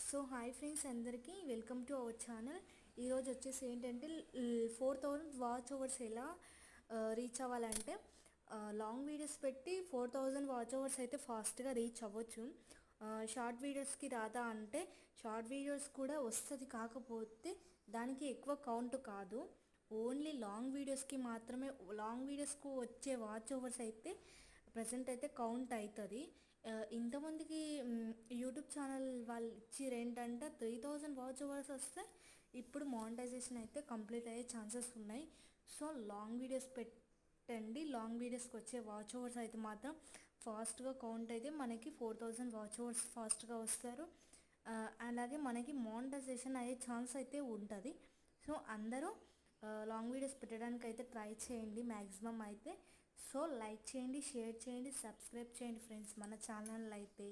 So hi friends అందరికీ welcome to our channel. ఈరోజు వచ్చేసి ఏంటంటే 4000 వాచ్ ఓవర్స్ ఎలా రీచ్ అవ్వాలంటే లాంగ్ వీడియోస్ పెట్టి 4000 వాచ్ ఓవర్స్ అయితే ఫాస్ట్గా రీచ్ అవ్వచ్చు. షార్ట్ వీడియోస్కి రాదా అంటే షార్ట్ వీడియోస్ కూడా వస్తుంది, కాకపోతే దానికి ఎక్కువ కౌంట్ కాదు. ఓన్లీ లాంగ్ వీడియోస్కి మాత్రమే, లాంగ్ వీడియోస్కు వచ్చే వాచ్ ఓవర్స్ అయితే ప్రజెంట్ అయితే కౌంట్ అవుతుంది. ఇంతమందికి యూట్యూబ్ ఛానల్ వాళ్ళు ఇచ్చిర్రు ఏంటంటే 3000 వాచ్ ఓవర్స్ వస్తే ఇప్పుడు మానిటైజేషన్ అయితే కంప్లీట్ అయ్యే ఛాన్సెస్ ఉన్నాయి. సో లాంగ్ వీడియోస్ పెట్టండి, లాంగ్ వీడియోస్కి వచ్చే వాచ్ ఓవర్స్ అయితే మాత్రం ఫాస్ట్గా కౌంట్ అయితే మనకి 4000 వాచ్ ఓవర్స్ ఫాస్ట్గా వస్తారు. అలాగే మనకి మానిటైజేషన్ అయ్యే ఛాన్స్ అయితే ఉంటుంది. సో అందరూ లాంగ్ వీడియోస్ పెట్టడానికి అయితే ట్రై చేయండి మ్యాక్సిమం అయితే. సో లైక్ చేయండి, షేర్ చేయండి, సబ్స్క్రైబ్ చేయండి ఫ్రెండ్స్ మన ఛానల్ అయితే.